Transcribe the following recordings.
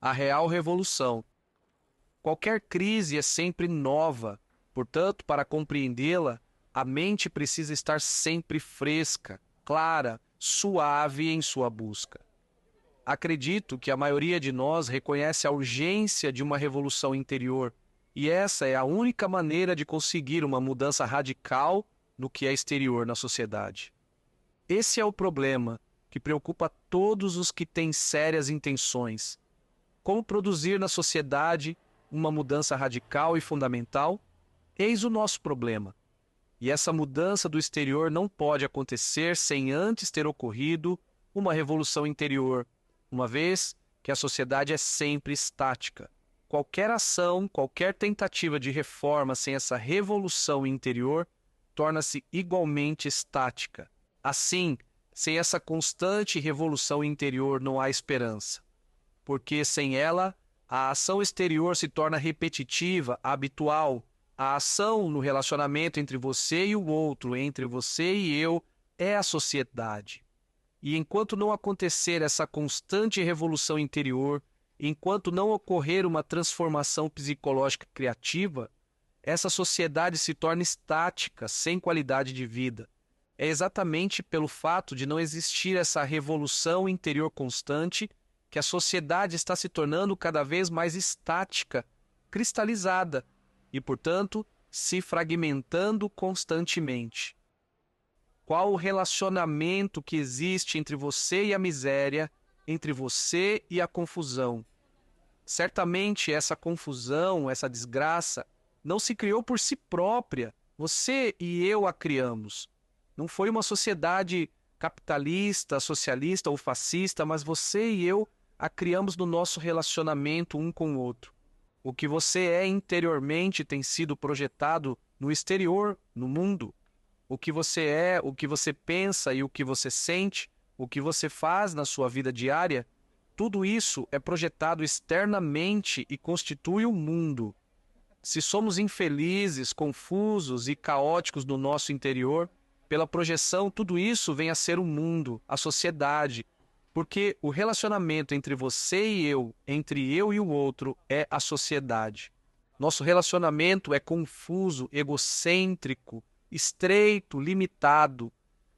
a real revolução. Qualquer crise é sempre nova, portanto, para compreendê-la, a mente precisa estar sempre fresca, clara, suave em sua busca. Acredito que a maioria de nós reconhece a urgência de uma revolução interior, e essa é a única maneira de conseguir uma mudança radical no que é exterior na sociedade. Esse é o problema que preocupa todos os que têm sérias intenções. Como produzir na sociedade uma mudança radical e fundamental? Eis o nosso problema. E essa mudança do exterior não pode acontecer sem antes ter ocorrido uma revolução interior, uma vez que a sociedade é sempre estática. Qualquer ação, qualquer tentativa de reforma sem essa revolução interior torna-se igualmente estática. Assim, sem essa constante revolução interior não há esperança, porque sem ela, a ação exterior se torna repetitiva, habitual. A ação no relacionamento entre você e o outro, entre você e eu, é a sociedade. E enquanto não acontecer essa constante revolução interior, enquanto não ocorrer uma transformação psicológica criativa, essa sociedade se torna estática, sem qualidade de vida. É exatamente pelo fato de não existir essa revolução interior constante que a sociedade está se tornando cada vez mais estática, cristalizada e, portanto, se fragmentando constantemente. Qual o relacionamento que existe entre você e a miséria, entre você e a confusão? Certamente essa confusão, essa desgraça, não se criou por si própria. Você e eu a criamos. Não foi uma sociedade capitalista, socialista ou fascista, mas você e eu a criamos no nosso relacionamento um com o outro. O que você é interiormente tem sido projetado no exterior, no mundo. O que você é, o que você pensa e o que você sente, o que você faz na sua vida diária, tudo isso é projetado externamente e constitui o mundo. Se somos infelizes, confusos e caóticos no nosso interior, pela projeção, tudo isso vem a ser o mundo, a sociedade, porque o relacionamento entre você e eu, entre eu e o outro, é a sociedade. Nosso relacionamento é confuso, egocêntrico, estreito, limitado.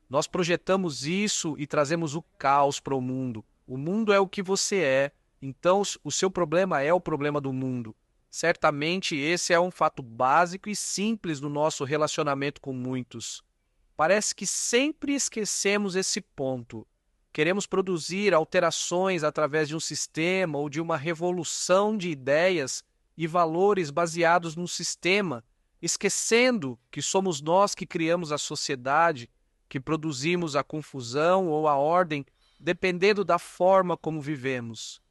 Nós projetamos isso e trazemos o caos para o mundo. O mundo é o que você é, então o seu problema é o problema do mundo. Certamente esse é um fato básico e simples no nosso relacionamento com muitos. Parece que sempre esquecemos esse ponto. Queremos produzir alterações através de um sistema ou de uma revolução de ideias e valores baseados num sistema, esquecendo que somos nós que criamos a sociedade, que produzimos a confusão ou a ordem, dependendo da forma como vivemos.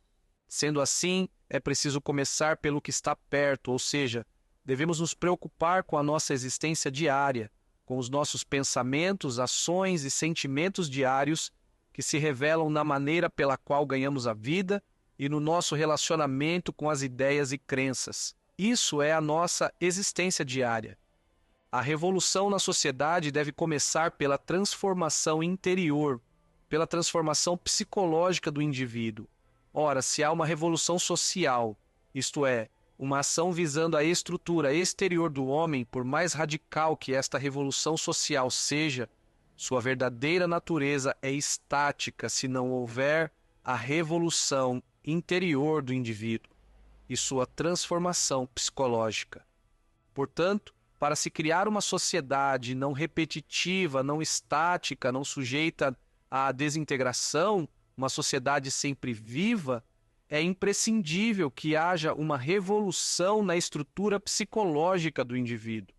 Sendo assim, é preciso começar pelo que está perto, ou seja, devemos nos preocupar com a nossa existência diária, com os nossos pensamentos, ações e sentimentos diários que se revelam na maneira pela qual ganhamos a vida e no nosso relacionamento com as ideias e crenças. Isso é a nossa existência diária. A revolução na sociedade deve começar pela transformação interior, pela transformação psicológica do indivíduo. Ora, se há uma revolução social, isto é, uma ação visando a estrutura exterior do homem, por mais radical que esta revolução social seja, sua verdadeira natureza é estática se não houver a revolução interior do indivíduo e sua transformação psicológica. Portanto, para se criar uma sociedade não repetitiva, não estática, não sujeita à desintegração, uma sociedade sempre viva, é imprescindível que haja uma revolução na estrutura psicológica do indivíduo.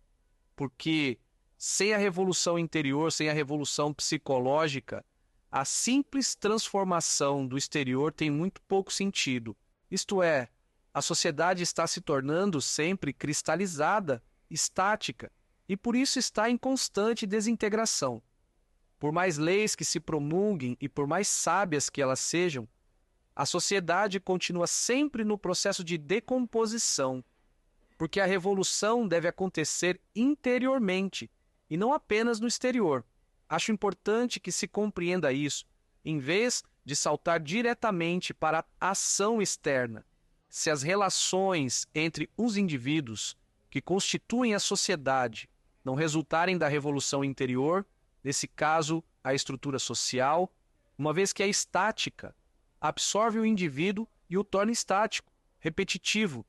Porque sem a revolução interior, sem a revolução psicológica, a simples transformação do exterior tem muito pouco sentido. Isto é, a sociedade está se tornando sempre cristalizada, estática, e por isso está em constante desintegração. Por mais leis que se promulguem e por mais sábias que elas sejam, a sociedade continua sempre no processo de decomposição, porque a revolução deve acontecer interiormente e não apenas no exterior. Acho importante que se compreenda isso, em vez de saltar diretamente para a ação externa. Se as relações entre os indivíduos que constituem a sociedade não resultarem da revolução interior, nesse caso, a estrutura social, uma vez que é estática, absorve o indivíduo e o torna estático, repetitivo.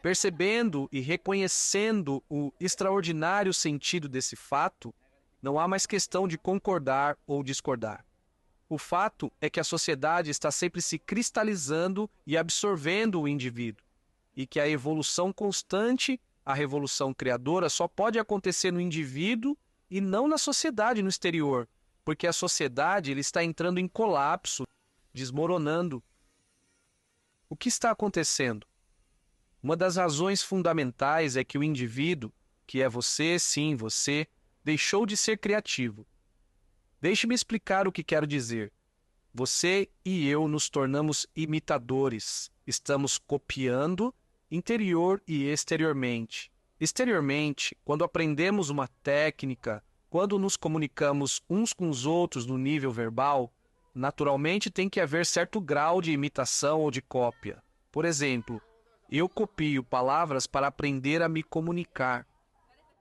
Percebendo e reconhecendo o extraordinário sentido desse fato, não há mais questão de concordar ou discordar. O fato é que a sociedade está sempre se cristalizando e absorvendo o indivíduo, e que a evolução constante, a revolução criadora, só pode acontecer no indivíduo e não na sociedade no exterior, porque a sociedade ele está entrando em colapso, desmoronando. O que está acontecendo? Uma das razões fundamentais é que o indivíduo, que é você, sim, você, deixou de ser criativo. Deixe-me explicar o que quero dizer. Você e eu nos tornamos imitadores. Estamos copiando interior e exteriormente. Exteriormente, quando aprendemos uma técnica, quando nos comunicamos uns com os outros no nível verbal, naturalmente tem que haver certo grau de imitação ou de cópia. Por exemplo, eu copio palavras para aprender a me comunicar.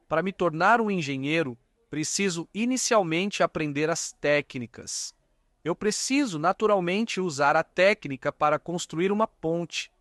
Para me tornar um engenheiro, preciso inicialmente aprender as técnicas. Eu preciso naturalmente usar a técnica para construir uma ponte.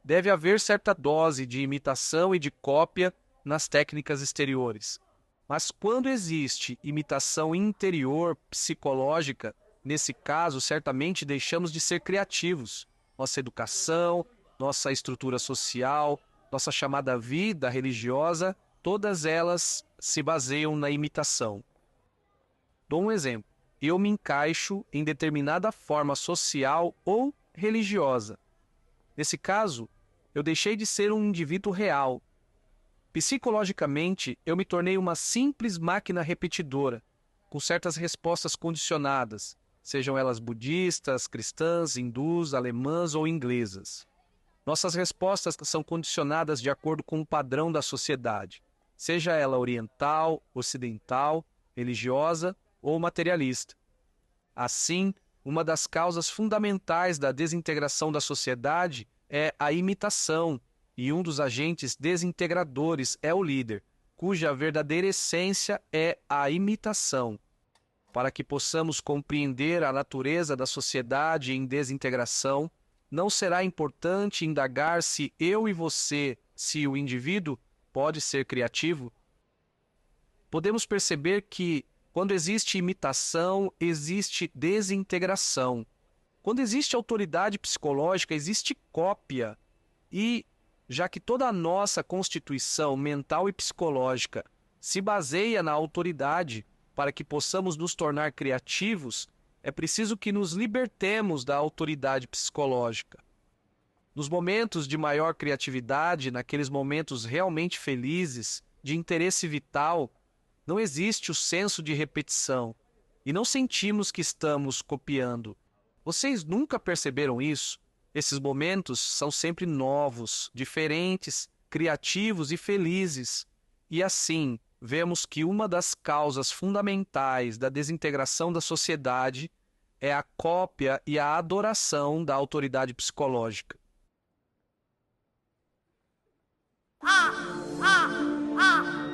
Deve haver certa dose de imitação e de cópia nas técnicas exteriores. Mas quando existe imitação interior, psicológica, nesse caso, certamente deixamos de ser criativos. Nossa educação, nossa estrutura social, nossa chamada vida religiosa, todas elas se baseiam na imitação. Dou um exemplo. Eu me encaixo em determinada forma social ou religiosa. Nesse caso, eu deixei de ser um indivíduo real. Psicologicamente, eu me tornei uma simples máquina repetidora, com certas respostas condicionadas, sejam elas budistas, cristãs, hindus, alemãs ou inglesas. Nossas respostas são condicionadas de acordo com o padrão da sociedade, seja ela oriental, ocidental, religiosa ou materialista. Assim, uma das causas fundamentais da desintegração da sociedade é a imitação, e um dos agentes desintegradores é o líder, cuja verdadeira essência é a imitação. Para que possamos compreender a natureza da sociedade em desintegração, não será importante indagar se eu e você, se o indivíduo, pode ser criativo? Podemos perceber que, quando existe imitação, existe desintegração. Quando existe autoridade psicológica, existe cópia. E, já que toda a nossa constituição mental e psicológica se baseia na autoridade para que possamos nos tornar criativos, é preciso que nos libertemos da autoridade psicológica. Nos momentos de maior criatividade, naqueles momentos realmente felizes, de interesse vital, não existe o senso de repetição e não sentimos que estamos copiando. Vocês nunca perceberam isso? Esses momentos são sempre novos, diferentes, criativos e felizes. E assim, vemos que uma das causas fundamentais da desintegração da sociedade é a cópia e a adoração da autoridade psicológica. Ah, ah, ah.